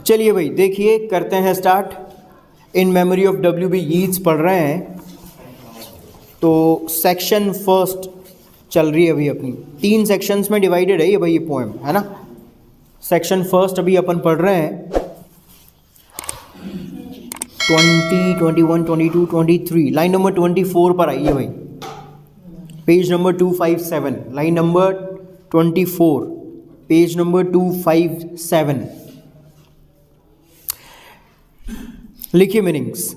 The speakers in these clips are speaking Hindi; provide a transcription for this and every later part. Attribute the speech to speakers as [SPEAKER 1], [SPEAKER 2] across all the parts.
[SPEAKER 1] चलिए भाई देखिए करते हैं start. In memory of W.B. Yeats पढ़ रहे हैं। तो सेक्शन फर्स्ट चल रही है अभी अपनी, 3 सेक्शंस में डिवाइडेड है ये भाई, ये पोएम है ना। सेक्शन फर्स्ट अभी अपन पढ़ रहे हैं 20, 21, 22, 23, लाइन नंबर 24 पर आइए भाई, page number 257, line number 24, page number 257। लिखिए meanings.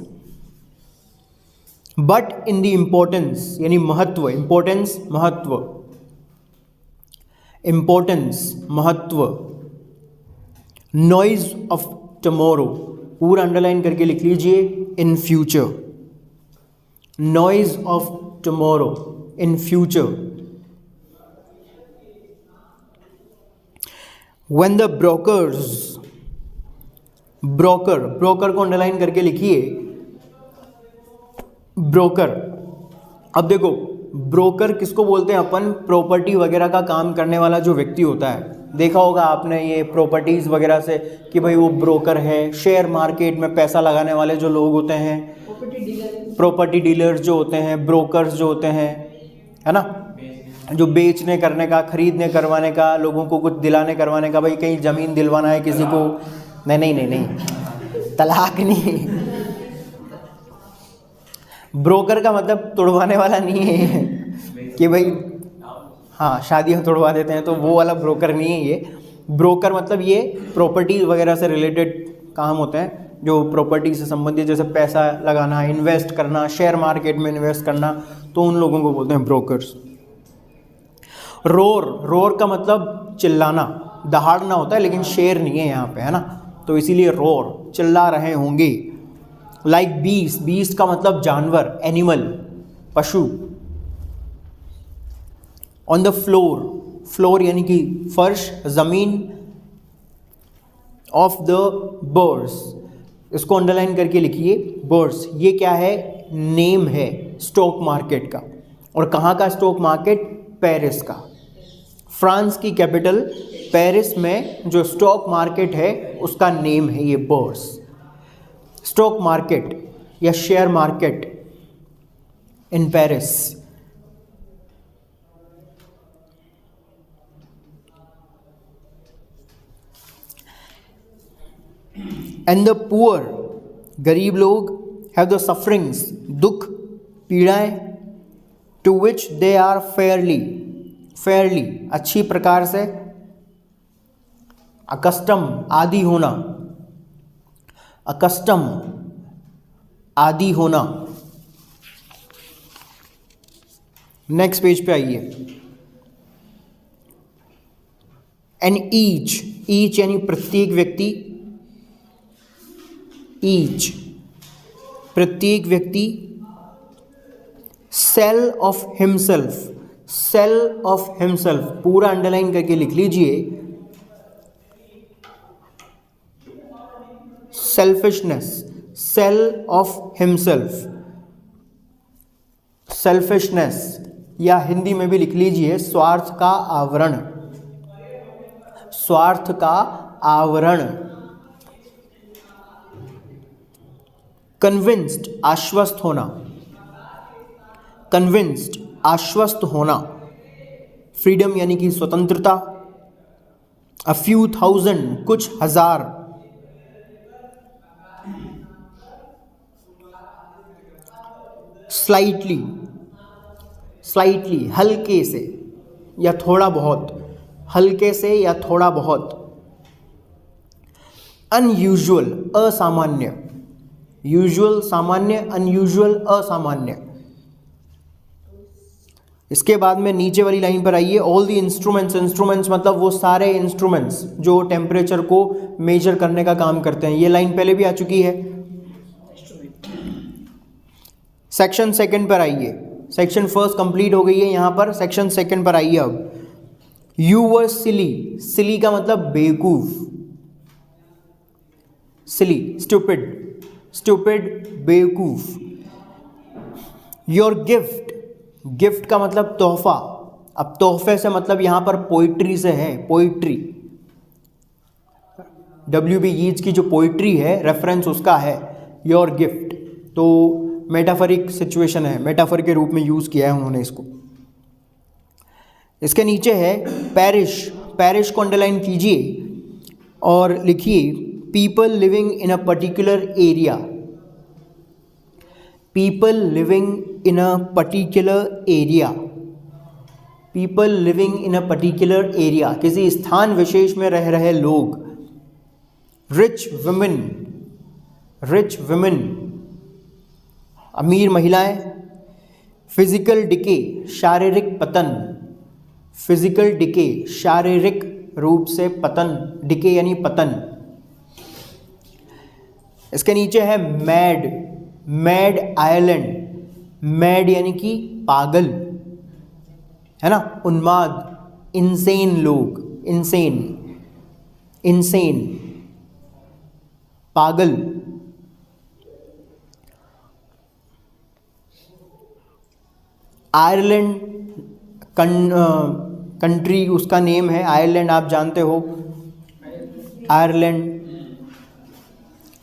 [SPEAKER 1] But in the importance यानी महत्व, इम्पोर्टेंस महत्व, इम्पोर्टेंस महत्व, नॉइज ऑफ टमोरो, पूरा अंडरलाइन करके लिख लीजिए, in future, noise of tomorrow in future, when the brokers, broker, broker को अंडरलाइन करके लिखिए, ब्रोकर। अब देखो ब्रोकर किसको बोलते हैं अपन, प्रॉपर्टी वगैरह का काम करने वाला जो व्यक्ति होता है। देखा होगा आपने ये प्रॉपर्टीज वगैरह से कि भाई वो ब्रोकर है। शेयर मार्केट में पैसा लगाने वाले जो लोग होते हैं, प्रॉपर्टी डीलर्स जो होते हैं, ब्रोकर्स जो होते हैं, है ना, जो बेचने करने का, खरीदने करवाने का, लोगों को कुछ दिलाने करवाने का, भाई कहीं ज़मीन दिलवाना है किसी को, नहीं, तलाक नहीं, ब्रोकर का मतलब तोड़वाने वाला नहीं है कि भाई हाँ शादियाँ तोड़वा देते हैं, तो वो वाला ब्रोकर नहीं है ये। ब्रोकर मतलब ये प्रॉपर्टी वगैरह से रिलेटेड काम होते हैं, जो प्रॉपर्टी से संबंधित, जैसे पैसा लगाना, इन्वेस्ट करना, शेयर मार्केट में इन्वेस्ट करना, तो उन लोगों को बोलते हैं ब्रोकर्स। रोर, रोर का मतलब चिल्लाना, दहाड़ना होता है, लेकिन शेर नहीं है यहाँ पे, है ना, तो इसीलिए रोर, चिल्ला रहे होंगे। लाइक बीस्ट, बीस्ट का मतलब जानवर, एनिमल, पशु। ऑन द फ्लोर, फ्लोर यानी कि फर्श, जमीन। ऑफ द बर्ड्स, इसको अंडरलाइन करके लिखिए, बर्ड्स। ये क्या है, नेम है स्टॉक मार्केट का। और कहाँ का स्टॉक मार्केट, पेरिस का। फ्रांस की कैपिटल पेरिस में जो स्टॉक मार्केट है उसका नेम है ये बर्ड्स। स्टॉक मार्केट या share market in Paris. And the poor, गरीब लोग, हैव द सफरिंग्स, दुख, पीड़ाएं, to which they are fairly, fairly अच्छी प्रकार से, अकस्टम आदि होना, अकस्टम आदि होना। नेक्स्ट पेज पे आइए। एन ईच, ईच यानी प्रत्येक व्यक्ति, ईच प्रत्येक व्यक्ति, cell of himself, cell of himself पूरा अंडरलाइन करके लिख लीजिए। Selfishness, cell of himself, selfishness, या हिंदी में भी लिख लीजिए स्वार्थ का आवरण, स्वार्थ का आवरण। कन्विंस्ड, आश्वस्त होना, कन्विंस्ड आश्वस्त होना। फ्रीडम यानी कि स्वतंत्रता। अ फ्यू थाउजेंड, कुछ हजार। स्लाइटली, स्लाइटली हल्के से या थोड़ा बहुत, हल्के से या थोड़ा बहुत। अनयूजुअल, असामान्य, यूजुअल सामान्य, अनयूजुअल असामान्य। इसके बाद में नीचे वाली लाइन पर आइए। ऑल द इंस्ट्रूमेंट्स, इंस्ट्रूमेंट्स मतलब वो सारे इंस्ट्रूमेंट्स जो टेम्परेचर को मेजर करने का काम करते हैं। ये लाइन पहले भी आ चुकी है। सेक्शन सेकंड पर आइए। सेक्शन फर्स्ट कंप्लीट हो गई है, यहाँ पर सेक्शन सेकंड पर आइए अब। यू वर सिली, सिली का मतलब बेवकूफ, सिली स्टूपिड, स्टूपिड बेवकूफ। योर गिफ्ट, गिफ्ट का मतलब तोहफा। अब तोहफे से मतलब यहाँ पर पोइट्री से है, पोइट्री, W.B. यीट्स की जो पोइट्री है रेफरेंस उसका है योर गिफ्ट। तो मेटाफरिक सिचुएशन है, मेटाफर के रूप में यूज़ किया है उन्होंने इसको। इसके नीचे है पैरिश, पैरिश को अंडरलाइन कीजिए और लिखिए people living in a particular area, people living in a particular area, people living in a particular area, किसी स्थान विशेष में रह रहे लोग। रिच वुमेन, रिच वुमेन, अमीर महिलाएं। फिजिकल डिके, शारीरिक पतन, फिजिकल डिके, शारीरिक रूप से पतन, डिके यानी पतन। इसके नीचे है मैड, मैड आयरलैंड, मैड यानी कि पागल, है ना, उन्माद, इंसेन लोग, इंसेन, इंसेन, पागल। आयरलैंड कंट्री उसका नेम है, आयरलैंड आप जानते हो, आयरलैंड।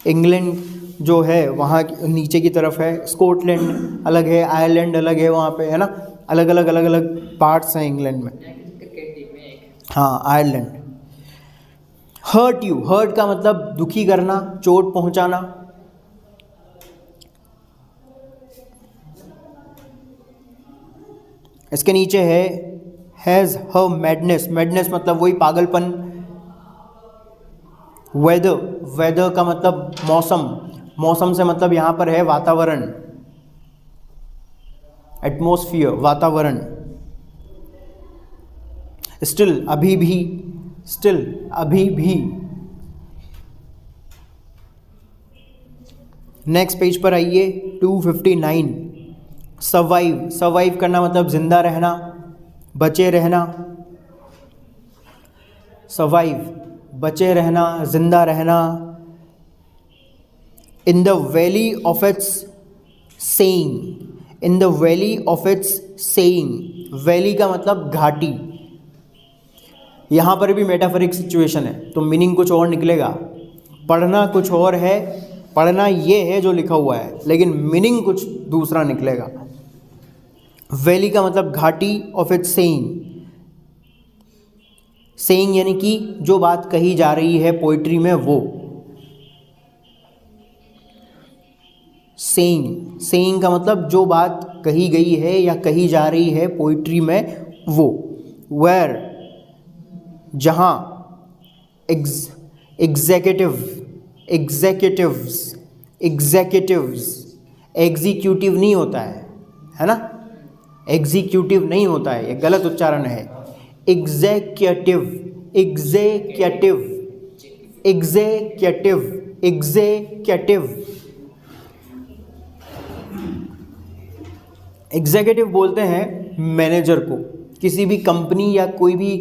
[SPEAKER 1] इंग्लैंड जो है वहाँ नीचे की तरफ है, स्कॉटलैंड अलग है, आयरलैंड अलग है, वहाँ पे है ना, अलग अलग अलग अलग पार्ट्स हैं इंग्लैंड में। हाँ आयरलैंड। हर्ट यू, हर्ट का मतलब दुखी करना, चोट पहुँचाना। इसके नीचे है हैज़ हर मैडनेस, मैडनेस मतलब वही पागलपन। वेदर, वेदर का मतलब मौसम, मौसम से मतलब यहाँ पर है वातावरण, एटमॉस्फियर, वातावरण। स्टिल, अभी भी, स्टिल, अभी भी। नेक्स्ट पेज पर आइए 259। सर्वाइव, सर्वाइव करना मतलब जिंदा रहना, बचे रहना। सर्वाइव, बचे रहना, जिंदा रहना। In the valley of its saying, in the valley of its saying, valley का मतलब घाटी। यहाँ पर भी मेटाफरिक सिचुएशन है तो मीनिंग कुछ और निकलेगा, पढ़ना कुछ और है, पढ़ना ये है जो लिखा हुआ है, लेकिन मीनिंग कुछ दूसरा निकलेगा। वैली का मतलब घाटी, ऑफ इट्स सेइंग, सेइंग यानी कि जो बात कही जा रही है पोइट्री में वो। सेइंग, सेइंग का मतलब जो बात कही गई है या कही जा रही है पोइट्री में वो। वेयर, जहाँ। एग्जीक्यूटिव, एग्जीक्यूटिव्स, एग्जीक्यूटिव्स, एग्जीक्यूटिव नहीं होता है ना, एग्जीक्यूटिव नहीं होता है, ये गलत उच्चारण है। Executive, executive, executive, executive. Executive बोलते हैं मैनेजर को, किसी भी कंपनी या कोई भी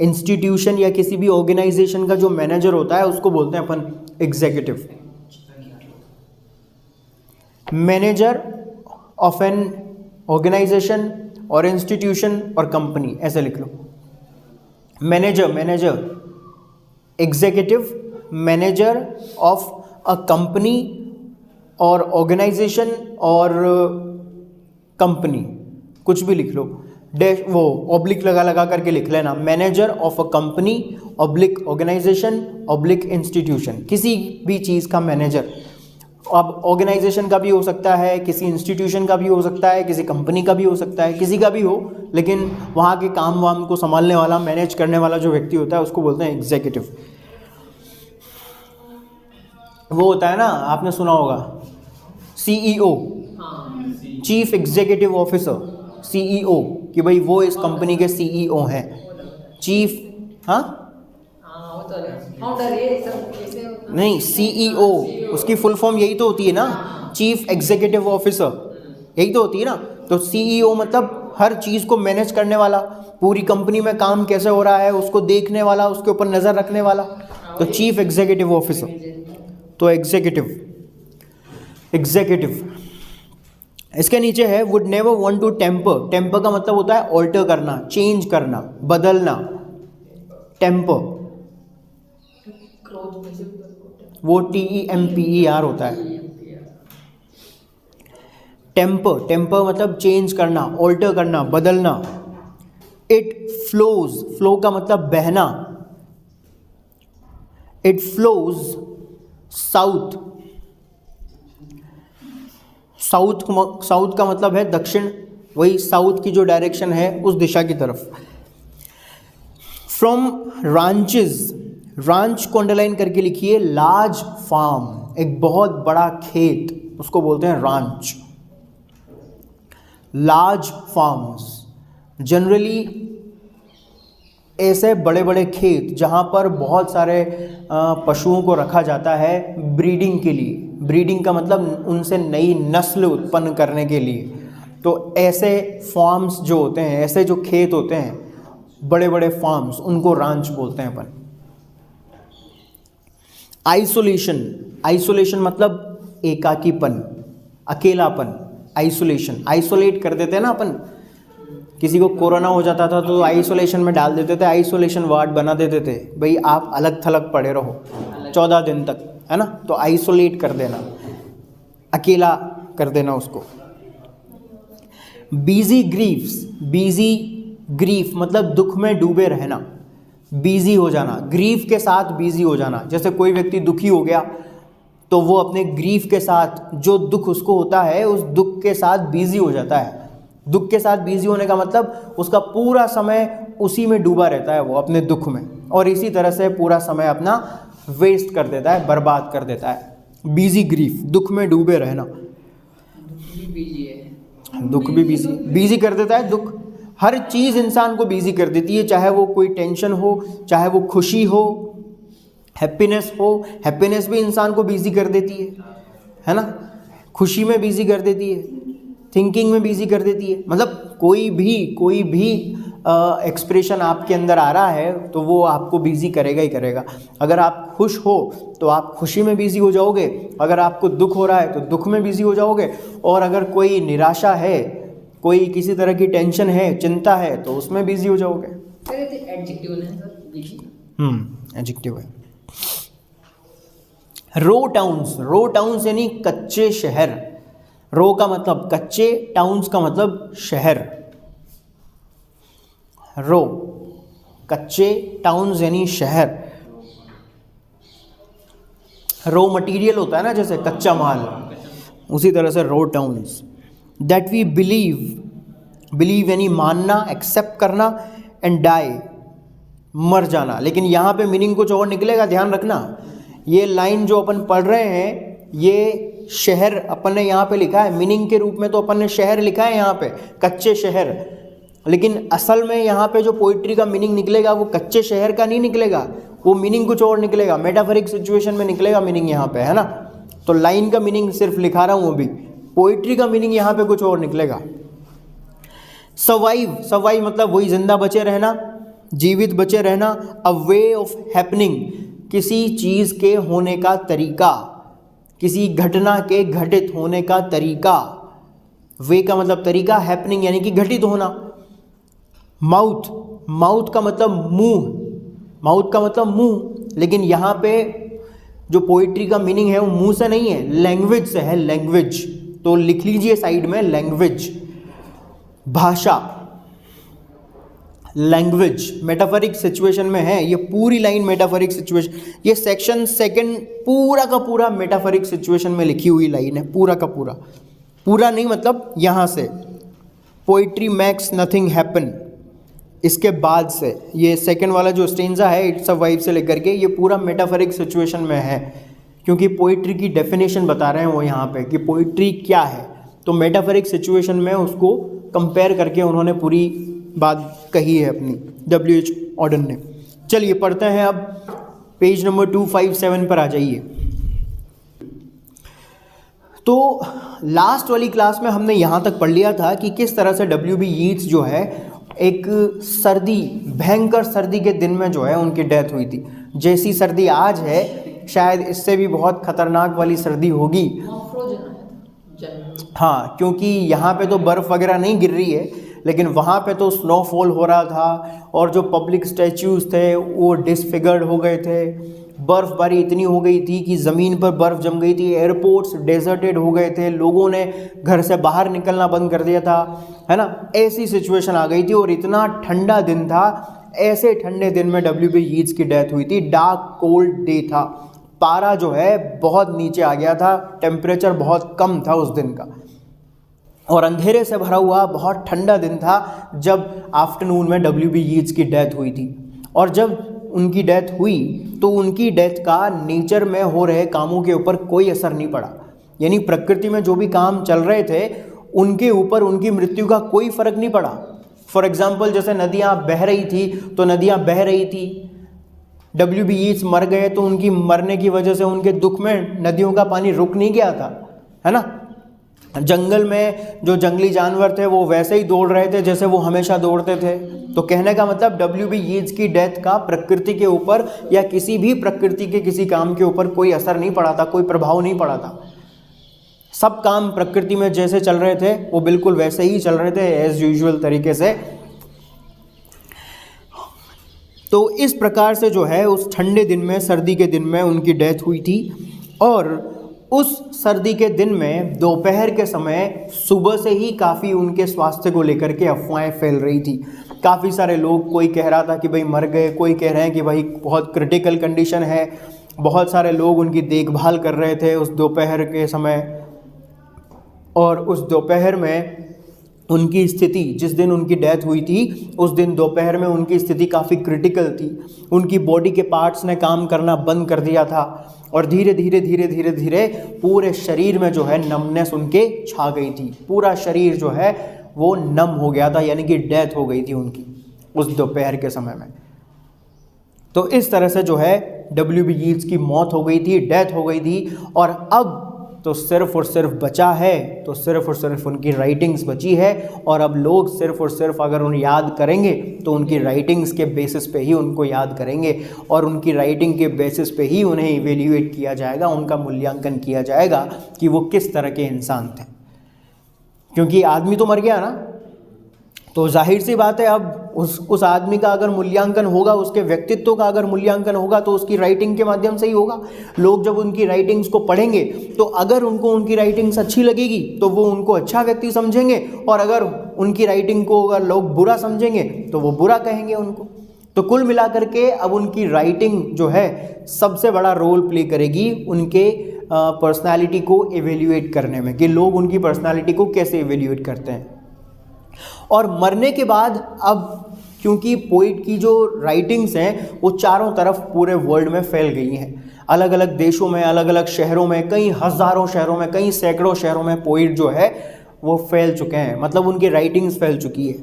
[SPEAKER 1] इंस्टीट्यूशन या किसी भी ऑर्गेनाइजेशन का जो मैनेजर होता है उसको बोलते हैं अपन executive. Manager of an organization और इंस्टीट्यूशन और कंपनी, ऐसे लिख लो। Manager, manager, executive manager of a company और ऑर्गेनाइजेशन और कंपनी, कुछ भी लिख लो, डैश वो ऑब्लिक लगा लगा करके लिख लेना। Manager of a company oblique organisation oblique institution, किसी भी चीज़ का मैनेजर। अब ऑर्गेनाइजेशन का भी हो सकता है, किसी इंस्टीट्यूशन का भी हो सकता है, किसी कंपनी का भी हो सकता है, किसी का भी हो, लेकिन वहाँ के काम वाम को संभालने वाला, मैनेज करने वाला जो व्यक्ति होता है उसको बोलते हैं एग्जीक्यूटिव। वो होता है ना, आपने सुना होगा CEO, chief executive officer, CEO, कि भाई वो इस कंपनी के सीईओ हैं, चीफ। हाँ नहीं, सीईओ उसकी फुल फॉर्म यही तो होती है ना, चीफ एग्जीक्यूटिव ऑफिसर, यही तो होती है ना। तो सीईओ मतलब हर चीज़ को मैनेज करने वाला, पूरी कंपनी में काम कैसे हो रहा है उसको देखने वाला, उसके ऊपर नज़र रखने वाला, तो चीफ एग्जीक्यूटिव ऑफिसर। तो एग्जीक्यूटिव, एग्जीक्यूटिव। इसके नीचे है would never want to temper, temper का मतलब होता है ऑल्टर करना, चेंज करना, बदलना, टेम्पर। वो TEMPER होता है। टेम्पर, टेम्पर मतलब चेंज करना, ऑल्टर करना, बदलना। इट फ्लोज, फ्लो का मतलब बहना। इट फ्लोज साउथ, साउथ का मतलब है दक्षिण, वही साउथ की जो डायरेक्शन है उस दिशा की तरफ। फ्रॉम रांचेस, रांच को अंडरलाइन करके लिखिए, लार्ज फार्म, एक बहुत बड़ा खेत, उसको बोलते हैं रांच। लार्ज फार्म्स, जनरली ऐसे बड़े बड़े खेत जहाँ पर बहुत सारे पशुओं को रखा जाता है ब्रीडिंग के लिए। ब्रीडिंग का मतलब उनसे नई नस्ल उत्पन्न करने के लिए। तो ऐसे फार्म्स जो होते हैं, ऐसे जो खेत होते हैं, बड़े बड़े फार्म्स, उनको रांच बोलते हैं अपन। आइसोलेशन, आइसोलेशन मतलब एकाकीपन, अकेलापन। आइसोलेशन, आइसोलेट कर देते हैं ना अपन, किसी को कोरोना हो जाता था तो आइसोलेशन में डाल देते थे, आइसोलेशन वार्ड बना देते थे, भाई आप अलग थलग पड़े रहो 14 दिन तक, है ना। तो आइसोलेट कर देना, अकेला कर देना उसको। बिजी ग्रीफ्स, बिजी ग्रीफ मतलब दुख में डूबे रहना, बिजी हो जाना, ग्रीफ के साथ बिजी हो जाना। जैसे कोई व्यक्ति दुखी हो गया तो वो अपने ग्रीफ के साथ, जो दुख उसको होता है उस दुख के साथ बिजी हो जाता है। दुख के साथ बिजी होने का मतलब उसका पूरा समय उसी में डूबा रहता है, वो अपने दुख में, और इसी तरह से पूरा समय अपना वेस्ट कर देता है, बर्बाद कर देता है। बिजी ग्रीफ, दुख में डूबे रहना। दुख भी बिजी, बिजी कर देता है दुख। हर चीज़ इंसान को बिजी कर देती है, चाहे वो कोई टेंशन हो, चाहे वो खुशी हो, हैप्पीनेस हो। हैप्पीनेस भी इंसान को बिजी कर देती है ना। खुशी में बिजी कर देती है, थिंकिंग में बिजी कर देती है। मतलब कोई भी एक्सप्रेशन आपके अंदर आ रहा है तो वो आपको बिजी करेगा ही करेगा। अगर आप खुश हो तो आप खुशी में बिजी हो जाओगे, अगर आपको दुख हो रहा है तो दुख में बिजी हो जाओगे, और अगर कोई निराशा है, कोई किसी तरह की टेंशन है, चिंता है, तो उसमें बिजी हो जाओगे। एडजेक्टिव है। रो टाउन्स, रो टाउन्स यानी कच्चे शहर। रो का मतलब कच्चे, टाउन्स का मतलब शहर। रो कच्चे, टाउन्स यानी शहर। रो मटेरियल होता है ना, जैसे कच्चा माल, उसी तरह से रो towns. That we believe, believe यानी मानना, एक्सेप्ट करना, एंड डाई मर जाना। लेकिन यहाँ पे मीनिंग कुछ और निकलेगा, ध्यान रखना। ये लाइन जो अपन पढ़ रहे हैं, ये शहर अपन ने यहाँ पे लिखा है, मीनिंग के रूप में तो अपन ने शहर लिखा है यहाँ पे, कच्चे शहर, लेकिन असल में यहाँ पे जो पोइट्री का मीनिंग निकलेगा वो कच्चे शहर का नहीं निकलेगा, वो मीनिंग कुछ और निकलेगा, मेटाफरिक सिचुएशन में निकलेगा मीनिंग यहाँ पे, है ना। तो लाइन का मीनिंग सिर्फ लिखा रहा हूँ अभी, पोइट्री का मीनिंग यहाँ पे कुछ और निकलेगा। सर्वाइव, सर्वाइव मतलब वही जिंदा बचे रहना, जीवित बचे रहना। अ वे ऑफ हैपनिंग, किसी चीज़ के होने का तरीका, किसी घटना के घटित होने का तरीका। वे का मतलब तरीका, हैपनिंग यानी कि घटित होना। माउथ, माउथ का मतलब मुंह, माउथ का मतलब मुंह, लेकिन यहाँ पे जो पोइट्री का मीनिंग है वो मुंह से नहीं है, लैंग्वेज से है, लैंग्वेज। तो लिख लीजिए साइड में, लैंग्वेज, भाषा, लैंग्वेज मेटाफरिक सिचुएशन में है। ये पूरी लाइन मेटाफरिक सिचुएशन, ये सेक्शन सेकंड पूरा का पूरा मेटाफरिक सिचुएशन में लिखी हुई लाइन है, पूरा का पूरा। पूरा नहीं मतलब यहाँ से, पोइट्री मैक्स नथिंग हैपन, इसके बाद से ये सेकंड वाला जो स्टेंजा है, इट्स अ वाइब से लेकर के, ये पूरा मेटाफरिक सिचुएशन में है, क्योंकि पोइट्री की डेफिनेशन बता रहे हैं वो यहाँ पे कि पोइट्री क्या है। तो मेटाफरिक सिचुएशन में उसको कंपेयर करके उन्होंने पूरी बात कही है अपनी, W.H. ऑडन ने। चलिए पढ़ते हैं अब, पेज नंबर 257 पर आ जाइए। तो लास्ट वाली क्लास में हमने यहाँ तक पढ़ लिया था कि किस तरह से W.B. यीट्स जो है, एक सर्दी, भयंकर सर्दी के दिन में जो है उनकी डेथ हुई थी। जैसी सर्दी आज है, शायद इससे भी बहुत खतरनाक वाली सर्दी होगी। हाँ, क्योंकि यहाँ पे तो बर्फ़ वगैरह नहीं गिर रही है, लेकिन वहाँ पे तो स्नोफॉल हो रहा था, और जो पब्लिक स्टैच्यूज़ थे वो डिसफिगर्ड हो गए थे, बर्फबारी इतनी हो गई थी कि ज़मीन पर बर्फ़ जम गई थी, एयरपोर्ट्स डेजर्टेड हो गए थे, लोगों ने घर से बाहर निकलना बंद कर दिया था, है ना। ऐसी सिचुएशन आ गई थी और इतना ठंडा दिन था। ऐसे ठंडे दिन में WB यीट्स की डेथ हुई थी। डार्क कोल्ड डे था, पारा जो है बहुत नीचे आ गया था, टेम्परेचर बहुत कम था उस दिन का, और अंधेरे से भरा हुआ बहुत ठंडा दिन था जब आफ्टरनून में WB यीट्स की डेथ हुई थी। और जब उनकी डेथ हुई तो उनकी डेथ का नेचर में हो रहे कामों के ऊपर कोई असर नहीं पड़ा, यानी प्रकृति में जो भी काम चल रहे थे उनके ऊपर उनकी मृत्यु का कोई फर्क नहीं पड़ा। फॉर एग्जाम्पल, जैसे नदियाँ बह रही थी तो नदियाँ बह रही थी, WB यीट्स मर गए तो उनकी मरने की वजह से उनके दुख में नदियों का पानी रुक नहीं गया था, है ना। जंगल में जो जंगली जानवर थे वो वैसे ही दौड़ रहे थे जैसे वो हमेशा दौड़ते थे। तो कहने का मतलब WB यीट्स की डेथ का प्रकृति के ऊपर या किसी भी प्रकृति के किसी काम के ऊपर कोई असर नहीं पड़ा था, कोई प्रभाव नहीं पड़ा था। सब काम प्रकृति में जैसे चल रहे थे वो बिल्कुल वैसे ही चल रहे थे एज यूजुअल तरीके से। तो इस प्रकार से जो है उस ठंडे दिन में, सर्दी के दिन में उनकी डेथ हुई थी। और उस सर्दी के दिन में दोपहर के समय सुबह से ही काफ़ी उनके स्वास्थ्य को लेकर के अफवाहें फैल रही थी। काफ़ी सारे लोग, कोई कह रहा था कि भाई मर गए, कोई कह रहे हैं कि भाई बहुत क्रिटिकल कंडीशन है। बहुत सारे लोग उनकी देखभाल कर रहे थे उस दोपहर के समय। और उस दोपहर में उनकी स्थिति, जिस दिन उनकी डेथ हुई थी उस दिन दोपहर में उनकी स्थिति काफ़ी क्रिटिकल थी। उनकी बॉडी के पार्ट्स ने काम करना बंद कर दिया था और धीरे धीरे धीरे धीरे धीरे पूरे शरीर में जो है नमनेस उनके छा गई थी। पूरा शरीर जो है वो नम हो गया था, यानी कि डेथ हो गई थी उनकी उस दोपहर के समय में। तो इस तरह से जो है WB यीट्स की मौत हो गई थी, डेथ हो गई थी। और अब तो सिर्फ और सिर्फ बचा है तो सिर्फ और सिर्फ उनकी राइटिंग्स बची है। और अब लोग सिर्फ और सिर्फ अगर उन्हें याद करेंगे तो उनकी राइटिंग्स के बेसिस पे ही उनको याद करेंगे और उनकी राइटिंग के बेसिस पे ही उन्हें इवेल्युएट किया जाएगा, उनका मूल्यांकन किया जाएगा कि वो किस तरह के इंसान थे। क्योंकि आदमी तो मर गया ना, तो जाहिर सी बात है अब उस आदमी का अगर मूल्यांकन होगा, उसके व्यक्तित्व का अगर मूल्यांकन होगा तो उसकी राइटिंग के माध्यम से ही होगा। लोग जब उनकी राइटिंग्स को पढ़ेंगे तो अगर उनको उनकी राइटिंग्स अच्छी लगेगी तो वो उनको अच्छा व्यक्ति समझेंगे, और अगर उनकी राइटिंग को अगर लोग बुरा समझेंगे तो वो बुरा कहेंगे उनको। तो कुल मिलाकर के अब उनकी राइटिंग जो है सबसे बड़ा रोल प्ले करेगी उनके पर्सनैलिटी को एवेल्युएट करने में, कि लोग उनकी पर्सनैलिटी को कैसे एवेल्युएट करते हैं। और मरने के बाद अब क्योंकि पोइट की जो राइटिंग्स हैं वो चारों तरफ पूरे वर्ल्ड में फैल गई हैं, अलग अलग देशों में, अलग अलग शहरों में, कई हज़ारों शहरों में, कई सैकड़ों शहरों में पोइट जो है वो फैल चुके हैं, मतलब उनकी राइटिंग्स फैल चुकी है।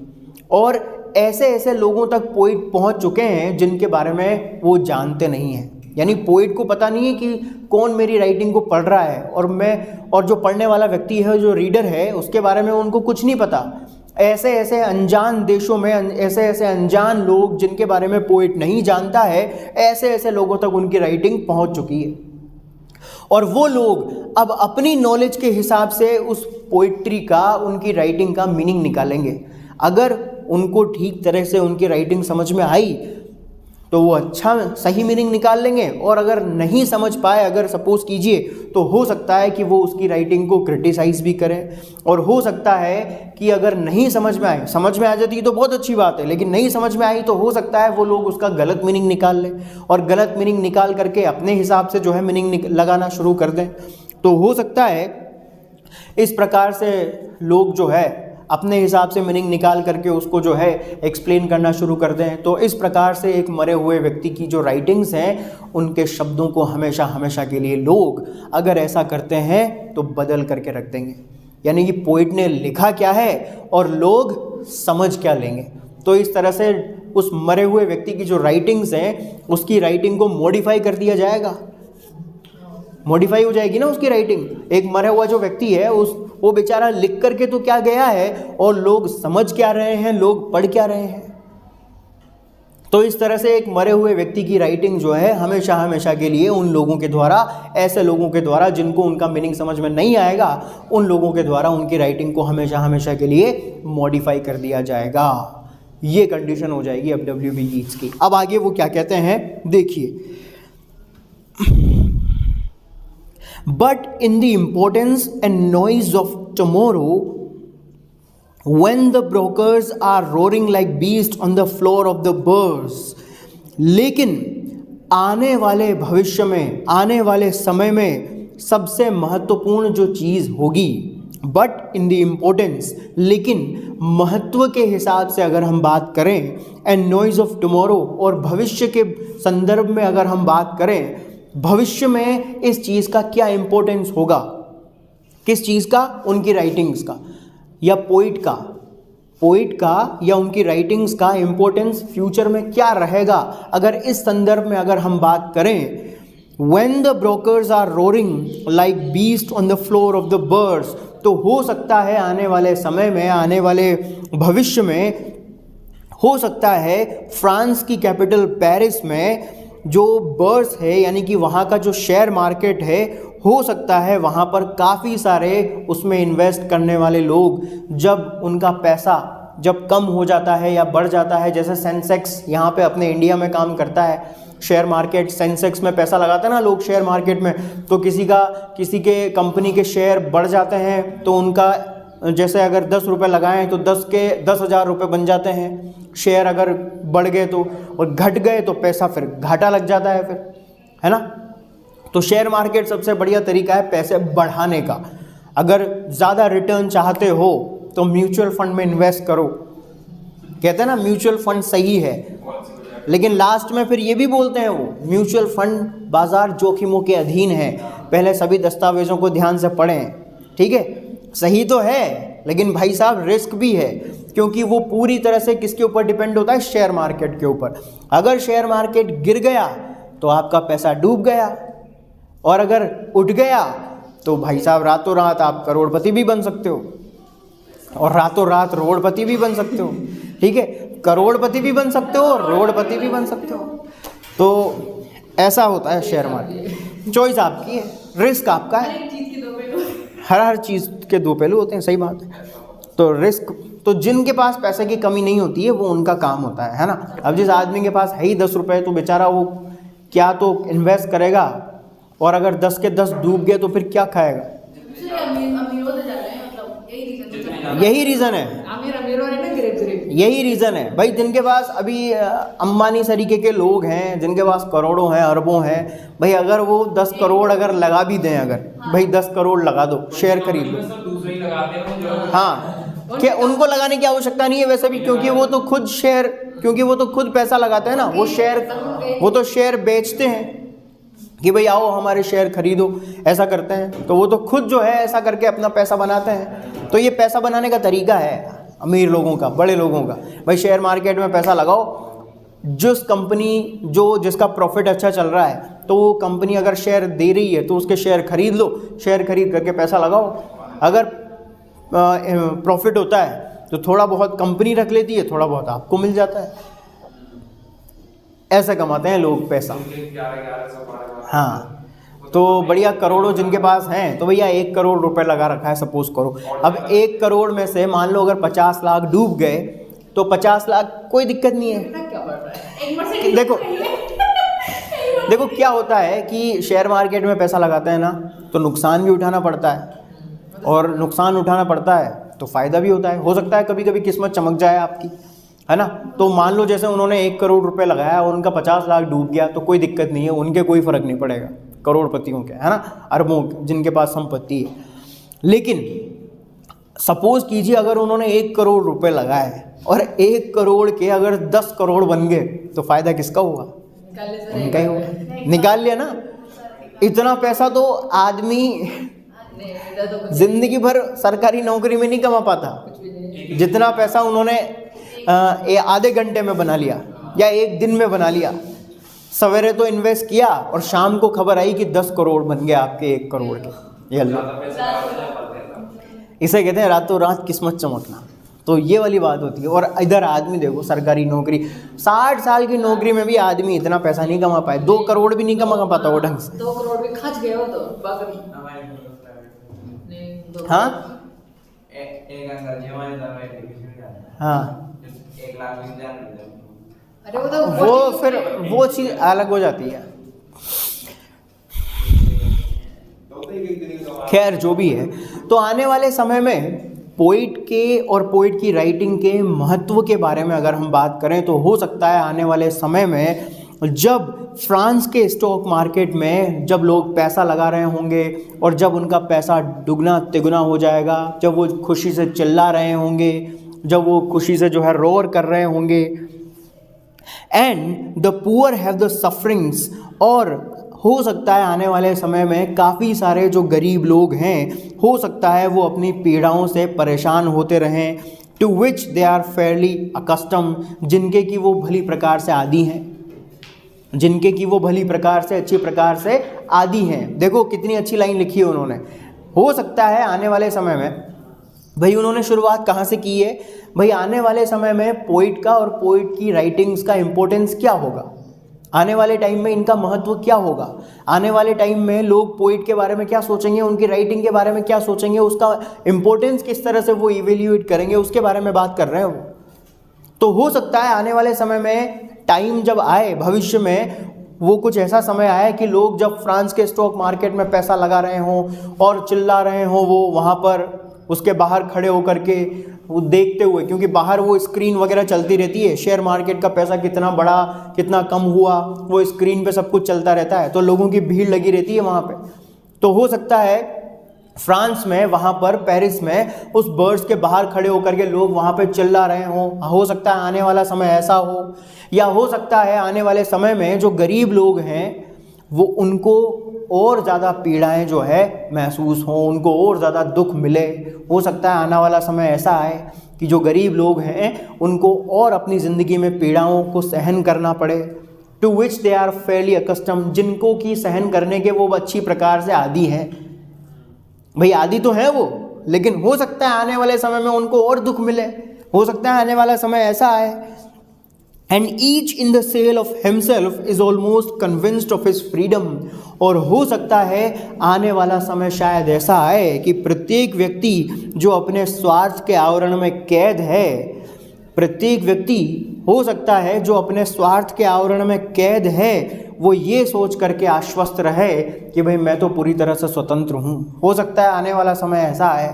[SPEAKER 1] और ऐसे ऐसे लोगों तक पोइट पहुंच चुके हैं जिनके बारे में वो जानते नहीं हैं। यानी पोइट को पता नहीं है कि कौन मेरी राइटिंग को पढ़ रहा है, और जो पढ़ने वाला व्यक्ति है, जो रीडर है, उसके बारे में उनको कुछ नहीं पता। ऐसे ऐसे अनजान देशों में ऐसे ऐसे अनजान लोग जिनके बारे में पोइट नहीं जानता है, ऐसे ऐसे लोगों तक उनकी राइटिंग पहुंच चुकी है। और वो लोग अब अपनी नॉलेज के हिसाब से उस पोइट्री का, उनकी राइटिंग का मीनिंग निकालेंगे। अगर उनको ठीक तरह से उनकी राइटिंग समझ में आई तो वो अच्छा सही मीनिंग निकाल लेंगे, और अगर नहीं समझ पाए, अगर सपोज कीजिए, तो हो सकता है कि वो उसकी राइटिंग को क्रिटिसाइज़ भी करें। और हो सकता है कि अगर नहीं समझ में आए, समझ में आ जाती तो बहुत अच्छी बात है, लेकिन नहीं समझ में आई तो हो सकता है वो लोग उसका गलत मीनिंग निकाल लें और गलत मीनिंग निकाल करके अपने हिसाब से जो है मीनिंग लगाना शुरू कर दें। तो हो सकता है इस प्रकार से लोग जो है अपने हिसाब से मीनिंग निकाल करके उसको जो है एक्सप्लेन करना शुरू कर दें। तो इस प्रकार से एक मरे हुए व्यक्ति की जो राइटिंग्स हैं उनके शब्दों को हमेशा हमेशा के लिए लोग अगर ऐसा करते हैं तो बदल करके रख देंगे। यानी कि पोइट ने लिखा क्या है और लोग समझ क्या लेंगे। तो इस तरह से उस मरे हुए व्यक्ति की जो राइटिंग्स हैं उसकी राइटिंग को मॉडिफाई कर दिया जाएगा, मॉडिफाई हो जाएगी ना उसकी राइटिंग। एक मरा हुआ जो व्यक्ति है वो बेचारा लिख करके तो क्या गया है और लोग समझ क्या रहे हैं, लोग पढ़ क्या रहे हैं। तो इस तरह से एक मरे हुए व्यक्ति की राइटिंग जो है हमेशा हमेशा के लिए उन लोगों के द्वारा, ऐसे लोगों के द्वारा जिनको उनका मीनिंग समझ में नहीं आएगा, उन लोगों के द्वारा उनकी राइटिंग को हमेशा हमेशा के लिए मॉडिफाई कर दिया जाएगा। ये कंडीशन हो जाएगी अब WB यीट्स की। अब आगे वो क्या कहते हैं देखिए, But in the importance and noise of tomorrow, when the brokers are roaring like beasts on the floor of the burs, लेकिन आने वाले भविष्य में, आने वाले समय में सबसे महत्वपूर्ण जो चीज़ होगी, बट इन द इम्पोर्टेंस, लेकिन महत्व के हिसाब से अगर हम बात करें, एंड नॉइज ऑफ टुमारो, और भविष्य के संदर्भ में अगर हम बात करें, भविष्य में इस चीज़ का क्या इम्पोर्टेंस होगा, किस चीज़ का, उनकी राइटिंग्स का या पोइट का या उनकी राइटिंग्स का इम्पोर्टेंस फ्यूचर में क्या रहेगा, अगर इस संदर्भ में अगर हम बात करें, when the brokers are roaring like beast on the floor of the birds, तो हो सकता है आने वाले समय में, आने वाले भविष्य में, हो सकता है फ्रांस की कैपिटल पेरिस में जो बर्स है, यानी कि वहाँ का जो शेयर मार्केट है, हो सकता है वहाँ पर काफ़ी सारे उसमें इन्वेस्ट करने वाले लोग, जब उनका पैसा जब कम हो जाता है या बढ़ जाता है, जैसे सेंसेक्स यहाँ पे अपने इंडिया में काम करता है, शेयर मार्केट, सेंसेक्स में पैसा लगाते हैं ना लोग शेयर मार्केट में, तो किसी के कंपनी के शेयर बढ़ जाते हैं तो उनका, जैसे अगर 10 रुपये लगाएं तो 10 के 10,000 रुपये बन जाते हैं, शेयर अगर बढ़ गए तो, और घट गए तो पैसा फिर घाटा लग जाता है फिर, है ना। तो शेयर मार्केट सबसे बढ़िया तरीका है पैसे बढ़ाने का। अगर ज़्यादा रिटर्न चाहते हो तो म्यूचुअल फंड में इन्वेस्ट करो। कहते हैं ना म्यूचुअल फंड सही है, लेकिन लास्ट में फिर ये भी बोलते हैं वो, म्यूचुअल फंड बाजार जोखिमों के अधीन है, पहले सभी दस्तावेज़ों को ध्यान से पढ़ें। ठीक है, सही तो है, लेकिन भाई साहब रिस्क भी है, क्योंकि वो पूरी तरह से किसके ऊपर डिपेंड होता है, शेयर मार्केट के ऊपर। अगर शेयर मार्केट गिर गया तो आपका पैसा डूब गया, और अगर उठ गया तो भाई साहब रातों रात आप करोड़पति भी बन सकते हो, और रातों रात रोडपति भी बन सकते हो। ठीक है, करोड़पति भी बन सकते हो, रोडपति भी बन सकते हो। तो ऐसा होता है शेयर मार्केट, चॉइस आपकी है, रिस्क आपका है। हर चीज़ के दो पहलू होते हैं, सही बात है। तो रिस्क, तो जिनके पास पैसे की कमी नहीं होती है वो उनका काम होता है ना। अब जिस आदमी के पास है ही 10 रुपये, तो बेचारा वो क्या तो इन्वेस्ट करेगा, और अगर 10 के 10 डूब गए तो फिर क्या खाएगा। यही रीज़न है, यही रीज़न है भाई। जिनके पास अभी अंबानी तरीके के लोग हैं, जिनके पास करोड़ों हैं, अरबों हैं, भाई अगर वो 10 करोड़ अगर लगा भी दें, अगर भाई 10 करोड़ लगा दो, शेयर खरीद लो, हाँ, क्या उनको लगाने की आवश्यकता नहीं है वैसे भी, क्योंकि वो तो खुद शेयर, क्योंकि वो तो खुद पैसा लगाते हैं ना, वो तो शेयर बेचते हैं कि भाई आओ हमारे शेयर खरीदो, ऐसा करते हैं। तो वो तो खुद जो है ऐसा करके अपना पैसा बनाते हैं। तो ये पैसा बनाने का तरीका है अमीर लोगों का, बड़े लोगों का, भाई शेयर मार्केट में पैसा लगाओ। जिस कंपनी जिसका प्रॉफिट अच्छा चल रहा है, तो वो कंपनी अगर शेयर दे रही है तो उसके शेयर खरीद लो, शेयर खरीद करके पैसा लगाओ। अगर प्रॉफिट होता है तो थोड़ा बहुत कंपनी रख लेती है, थोड़ा बहुत आपको मिल जाता है। ऐसे कमाते हैं लोग पैसा। हाँ, तो बढ़िया करोड़ों जिनके पास हैं, तो भैया 1 करोड़ रुपए लगा रखा है सपोज करो। अब 1 करोड़ में से मान लो अगर 50 लाख डूब गए, तो 50 लाख कोई दिक्कत नहीं है। देखो क्या होता है कि शेयर मार्केट में पैसा लगाते हैं ना, तो नुकसान भी उठाना पड़ता है, और नुकसान उठाना पड़ता है तो फ़ायदा भी होता है। हो सकता है कभी कभी किस्मत चमक जाए आपकी, है ना। तो मान लो जैसे उन्होंने 1 करोड़ रुपए लगाया और उनका 50 लाख डूब गया, तो कोई दिक्कत नहीं है, उनके कोई फ़र्क नहीं पड़ेगा, करोड़पतियों के, है ना, अरबों जिनके पास संपत्ति है। लेकिन सपोज कीजिए अगर उन्होंने 1 करोड़ रुपए लगाए और 1 करोड़ के अगर 10 करोड़ बन गए, तो फ़ायदा किसका हुआ, उनका ही होगा। निकाल लिया ना। इतना पैसा तो आदमी जिंदगी भर सरकारी नौकरी में नहीं कमा पाता, जितना पैसा उन्होंने आधे घंटे में बना लिया या 1 दिन में बना लिया। सवेरे तो इन्वेस्ट किया और शाम को खबर आई कि 10 करोड़ बन गए आपके 1 करोड़ के। ये अल्लाह, इसे कहते हैं रातों रात किस्मत चमकना। तो ये वाली बात होती है। और इधर आदमी देखो सरकारी नौकरी, 60 साल की नौकरी में भी आदमी इतना पैसा नहीं कमा पाए, 2 करोड़ भी नहीं कमा पाता वो ढंग से।
[SPEAKER 2] 2 करोड़ भी खर्च गए हो तो
[SPEAKER 1] हाँ हाँ,
[SPEAKER 3] 1 लाख
[SPEAKER 2] अरे
[SPEAKER 1] वो फिर वो चीज़ अलग हो जाती है। खैर जो भी है, तो आने वाले समय में पोइट के और पोइट की राइटिंग के महत्व के बारे में अगर हम बात करें तो हो सकता है आने वाले समय में जब फ्रांस के स्टॉक मार्केट में जब लोग पैसा लगा रहे होंगे और जब उनका पैसा दुगना तिगुना हो जाएगा, जब वो खुशी से चिल्ला रहे होंगे, जब वो खुशी से जो है रोर कर रहे होंगे, and the poor have the sufferings, और हो सकता है आने वाले समय में काफ़ी सारे जो गरीब लोग हैं हो सकता है वो अपनी पीड़ाओं से परेशान होते रहें, to which they are fairly accustom, जिनके कि वो भली प्रकार से आदी हैं, जिनके कि वो भली प्रकार से अच्छी प्रकार से आदी हैं। देखो कितनी अच्छी लाइन लिखी है उन्होंने। हो सकता है आने वाले समय में, भाई उन्होंने शुरुआत कहाँ से की है, भाई आने वाले समय में पोइट का और पोइट की राइटिंग्स का इम्पोर्टेंस क्या होगा, आने वाले टाइम में इनका महत्व क्या होगा, आने वाले टाइम में लोग पोइट के बारे में क्या सोचेंगे, उनकी राइटिंग के बारे में क्या सोचेंगे, उसका इम्पोर्टेंस किस तरह से वो इवेल्यूएट करेंगे, उसके बारे में बात कर रहे हैं वो। तो हो सकता है आने वाले समय में टाइम जब आए भविष्य में, वो कुछ ऐसा समय आए कि लोग जब फ्रांस के स्टॉक मार्केट में पैसा लगा रहे हों और चिल्ला रहे हों, वो वहाँ पर उसके बाहर खड़े होकर के वो देखते हुए, क्योंकि बाहर वो स्क्रीन वगैरह चलती रहती है, शेयर मार्केट का पैसा कितना बढ़ा कितना कम हुआ वो स्क्रीन पे सब कुछ चलता रहता है, तो लोगों की भीड़ लगी रहती है वहाँ पे। तो हो सकता है फ्रांस में, वहाँ पर पेरिस में उस बर्ड्स के बाहर खड़े होकर के लोग वहाँ पे चिल्ला रहे हों। हो सकता है आने वाला समय ऐसा हो, या हो सकता है आने वाले समय में जो गरीब लोग हैं वो उनको और ज़्यादा पीड़ाएं जो है महसूस हों, उनको और ज़्यादा दुख मिले। हो सकता है आने वाला समय ऐसा आए कि जो गरीब लोग हैं उनको और अपनी ज़िंदगी में पीड़ाओं को सहन करना पड़े, to which they are fairly accustom, जिनको कि सहन करने के वो अच्छी प्रकार से आदी हैं। भाई आदी तो है वो, लेकिन हो सकता है आने वाले समय में उनको और दुख मिले, हो सकता है आने वाला समय ऐसा आए। And each in the cell of himself is almost convinced of his freedom, और हो सकता है आने वाला समय शायद ऐसा आए कि प्रत्येक व्यक्ति जो अपने स्वार्थ के आवरण में कैद है, प्रत्येक व्यक्ति हो सकता है जो अपने स्वार्थ के आवरण में कैद है, वो ये सोच करके आश्वस्त रहे कि भाई मैं तो पूरी तरह से स्वतंत्र हूँ। हो सकता है आने वाला समय ऐसा आए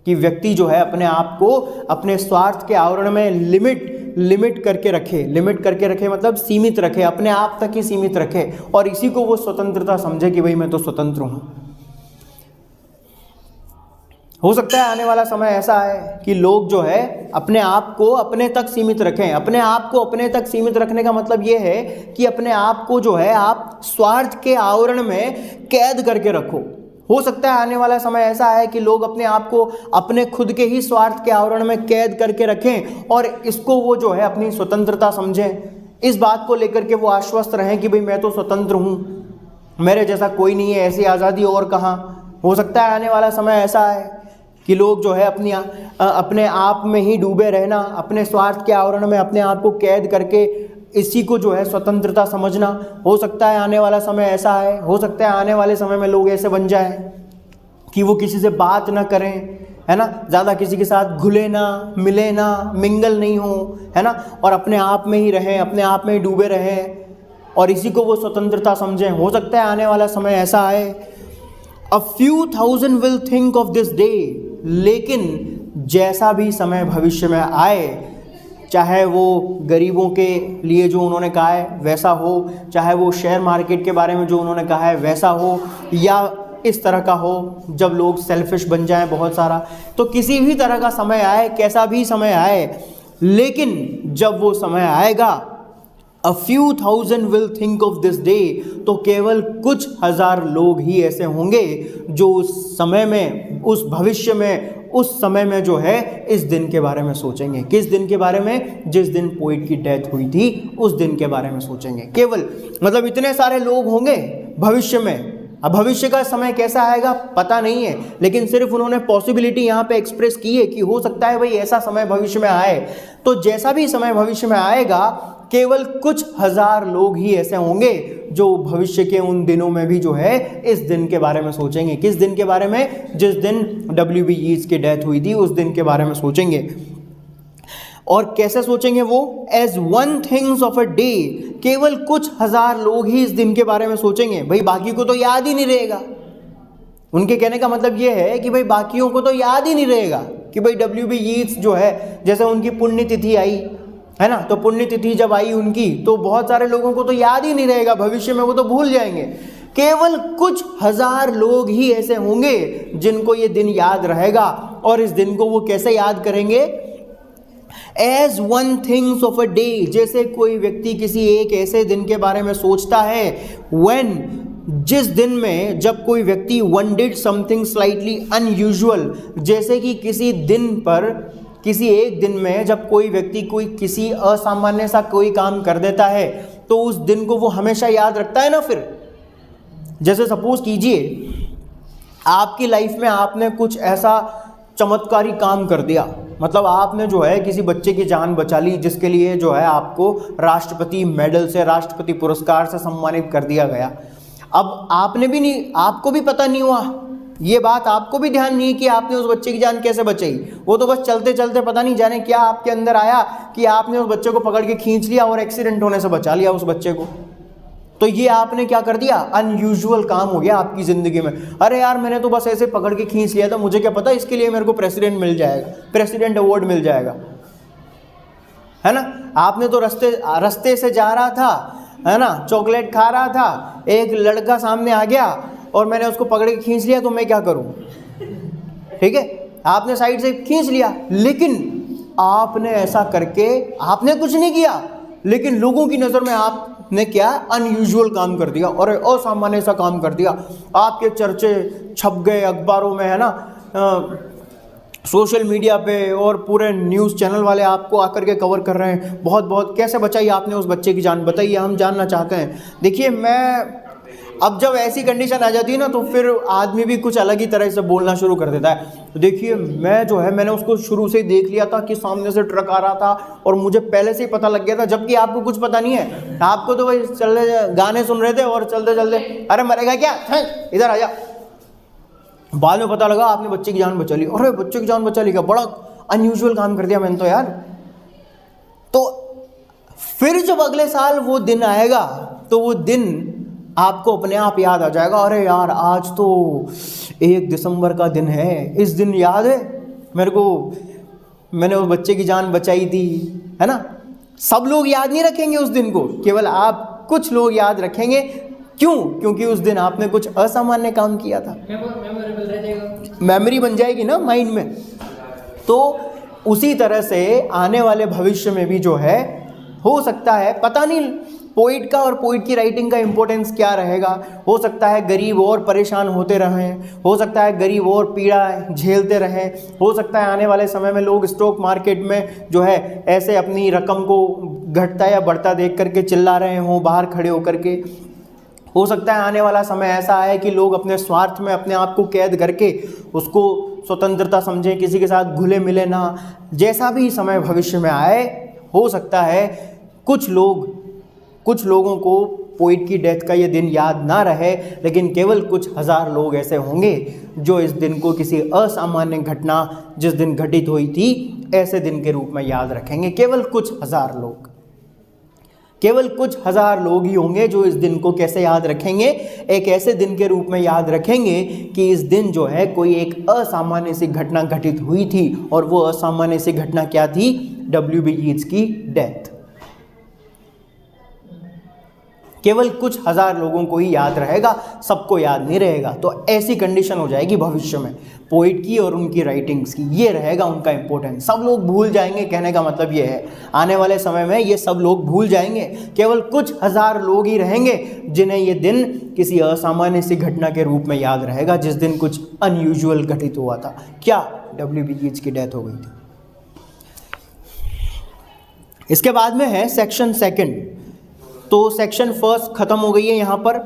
[SPEAKER 1] कि व्यक्ति जो है अपने आप को अपने स्वार्थ के आवरण में लिमिट करके रखे, मतलब सीमित रखे, अपने आप तक ही सीमित रखे, और इसी को वो स्वतंत्रता समझे कि भाई मैं तो स्वतंत्र हूँ। हो सकता है आने वाला समय ऐसा है कि लोग जो है अपने आप को अपने तक सीमित रखें। अपने आप को अपने तक सीमित रखने का मतलब ये है कि अपने आप को जो है आप स्वार्थ के आवरण में कैद करके रखो। हो सकता है आने वाला समय ऐसा है कि लोग अपने आप को अपने खुद के ही स्वार्थ के आवरण में कैद करके रखें और इसको वो जो है अपनी स्वतंत्रता समझें। इस बात को लेकर के वो आश्वस्त रहें कि भाई मैं तो स्वतंत्र हूँ, मेरे जैसा कोई नहीं है, ऐसी आज़ादी और कहाँ। हो सकता है आने वाला समय ऐसा है कि लोग जो है अपने आप में ही डूबे रहना, अपने स्वार्थ के आवरण में अपने आप को कैद करके इसी को जो है स्वतंत्रता समझना। हो सकता है आने वाला समय ऐसा है, हो सकता है आने वाले समय में लोग ऐसे बन जाएं कि वो किसी से बात ना करें, है ना, ज़्यादा किसी के साथ घुले ना, मिले ना, मिंगल नहीं हो, है ना, और अपने आप में ही रहें, अपने आप में ही डूबे रहें और इसी को वो स्वतंत्रता समझें। हो सकता है आने वाला समय ऐसा आए, A few thousand will think of this day, लेकिन जैसा भी समय भविष्य में आए, चाहे वो गरीबों के लिए जो उन्होंने कहा है वैसा हो, चाहे वो शेयर मार्केट के बारे में जो उन्होंने कहा है वैसा हो, या इस तरह का हो जब लोग सेल्फिश बन जाएं बहुत सारा, तो किसी भी तरह का समय आए, कैसा भी समय आए, लेकिन जब वो समय आएगा A few thousand will think of this day, तो केवल कुछ हजार लोग ही ऐसे होंगे जो उस समय में, उस भविष्य में, उस समय में जो है इस दिन के बारे में सोचेंगे। किस दिन के बारे में? जिस दिन पोइट की डेथ हुई थी, उस दिन के बारे में सोचेंगे। केवल मतलब इतने सारे लोग होंगे भविष्य में। अब भविष्य का समय कैसा आएगा पता नहीं है, लेकिन सिर्फ उन्होंने पॉसिबिलिटी यहाँ पे एक्सप्रेस की है कि हो सकता है भाई ऐसा समय भविष्य में आए। तो जैसा भी समय भविष्य में आएगा, केवल कुछ हजार लोग ही ऐसे होंगे जो भविष्य के उन दिनों में भी जो है इस दिन के बारे में सोचेंगे। किस दिन के बारे में? जिस दिन W.B. यीट्स की डेथ हुई थी, उस दिन के बारे में सोचेंगे। और कैसे सोचेंगे वो? As one thinks of a day, केवल कुछ हजार लोग ही इस दिन के बारे में सोचेंगे। भाई बाकी को तो याद ही नहीं रहेगा, उनके कहने का मतलब ये है कि भाई बाकियों को तो याद ही नहीं रहेगा कि भाई W.B. यीट्स जो है, जैसे उनकी पुण्यतिथि आई है ना, तो पुण्यतिथि जब आई उनकी तो बहुत सारे लोगों को तो याद ही नहीं रहेगा, भविष्य में वो तो भूल जाएंगे। केवल कुछ हजार लोग ही ऐसे होंगे जिनको ये दिन याद रहेगा। और इस दिन को वो कैसे याद करेंगे? As one thinks of a day, जैसे कोई व्यक्ति किसी एक ऐसे दिन के बारे में सोचता है, व्हेन, जिस दिन में जब कोई व्यक्ति one did something slightly unusual, जैसे कि किसी दिन पर, किसी एक दिन में जब कोई व्यक्ति कोई किसी असामान्य सा कोई काम कर देता है तो उस दिन को वो हमेशा याद रखता है ना। फिर जैसे सपोज कीजिए आपकी लाइफ में आपने कुछ ऐसा चमत्कारी काम कर दिया, मतलब आपने जो है किसी बच्चे की जान बचा ली, जिसके लिए जो है आपको राष्ट्रपति मेडल से, राष्ट्रपति पुरस्कार से सम्मानित कर दिया गया। अब आपने भी नहीं, आपको भी पता नहीं हुआ, ये बात आपको भी ध्यान नहीं कि आपने उस बच्चे की जान कैसे बचाई। वो तो बस चलते चलते पता नहीं जाने क्या आपके अंदर आया कि आपने उस बच्चे को पकड़ के खींच लिया और एक्सीडेंट होने से बचा लिया उस बच्चे को। तो ये आपने क्या कर दिया? अनयूजुअल काम हो गया आपकी ज़िंदगी में। अरे यार मैंने तो बस ऐसे पकड़ के खींच लिया था, मुझे क्या पता इसके लिए मेरे को प्रेसिडेंट मिल जाएगा, प्रेसिडेंट अवार्ड मिल जाएगा, है ना। आपने तो रास्ते से जा रहा था, है ना, चॉकलेट खा रहा था, एक लड़का सामने आ गया और मैंने उसको पकड़ के खींच लिया, तो मैं क्या करूं? ठीक है, आपने साइड से खींच लिया, लेकिन आपने ऐसा करके आपने कुछ नहीं किया, लेकिन लोगों की नज़र में आपने क्या? अनयूजुअल काम कर दिया और असामान्य सा काम कर दिया। आपके चर्चे छप गए अखबारों में, है ना, सोशल मीडिया पे, और पूरे न्यूज़ चैनल वाले आपको आकर के कवर कर रहे हैं। बहुत बहुत कैसे बचाई आपने उस बच्चे की जान, बताइए, हम जानना चाहते हैं। देखिए, मैं अब जब ऐसी कंडीशन आ जाती है ना तो फिर आदमी भी कुछ अलग ही तरह से बोलना शुरू कर देता है। तो देखिए, मैं जो है मैंने उसको शुरू से ही देख लिया था कि सामने से ट्रक आ रहा था और मुझे पहले से ही पता लग गया था, जबकि आपको कुछ पता नहीं है। आपको तो वही चलते गाने सुन रहे थे और चलते चलते अरे मरेगा क्या, इधर आ जा। बाद में पता लगा आपने बच्चे की जान बचा ली। अरे बच्चे की जान बचा ली, क्या बड़ा अनयूजुअल काम कर दिया मैंने तो यार। तो फिर जब अगले साल वो दिन आएगा तो वो दिन आपको अपने आप याद आ जाएगा। अरे यार आज तो 1 दिसंबर का दिन है, इस दिन याद है मेरे को, मैंने उस बच्चे की जान बचाई थी, है ना। सब लोग याद नहीं रखेंगे उस दिन को, केवल आप कुछ लोग याद रखेंगे। क्यों? क्योंकि उस दिन आपने कुछ असामान्य काम किया था, मेमोरी बन जाएगी ना माइंड में। तो उसी तरह से आने वाले भविष्य में भी जो है हो सकता है, पता नहीं पोइट का और पोइट की राइटिंग का इम्पोर्टेंस क्या रहेगा। हो सकता है गरीब और परेशान होते रहें, हो सकता है गरीब और पीड़ा झेलते रहें, हो सकता है आने वाले समय में लोग स्टॉक मार्केट में जो है ऐसे अपनी रकम को घटता या बढ़ता देख करके चिल्ला रहे हों बाहर खड़े होकर के। हो सकता है आने वाला समय ऐसा आए कि लोग अपने स्वार्थ में अपने आप को कैद करके उसको स्वतंत्रता समझें, किसी के साथ घुले मिले ना। जैसा भी समय भविष्य में आए, हो सकता है कुछ लोगों को पोइट की डेथ का ये दिन याद ना रहे, लेकिन केवल कुछ हजार लोग ऐसे होंगे जो इस दिन को किसी असामान्य घटना जिस दिन घटित हुई थी ऐसे दिन के रूप में याद रखेंगे। केवल कुछ हजार लोग ही होंगे जो इस दिन को कैसे याद रखेंगे? एक ऐसे दिन के रूप में याद रखेंगे कि इस दिन जो है कोई एक असामान्य सी घटना घटित हुई थी, और वो असामान्य सी घटना क्या थी? W.B. यीट्स की डेथ। केवल कुछ हजार लोगों को ही याद रहेगा, सबको याद नहीं रहेगा। तो ऐसी कंडीशन हो जाएगी भविष्य में पोइट की और उनकी राइटिंग्स की, ये रहेगा उनका इंपॉर्टेंस। सब लोग भूल जाएंगे, कहने का मतलब ये है आने वाले समय में ये सब लोग भूल जाएंगे। केवल कुछ हजार लोग ही रहेंगे जिन्हें ये दिन किसी असामान्य सी घटना के रूप में याद रहेगा, जिस दिन कुछ अनयूजुअल घटित हुआ था। क्या? W.B. यीट्स की डेथ हो गई थी। इसके बाद में है सेक्शन 2। तो सेक्शन 1 खत्म हो गई है यहाँ पर।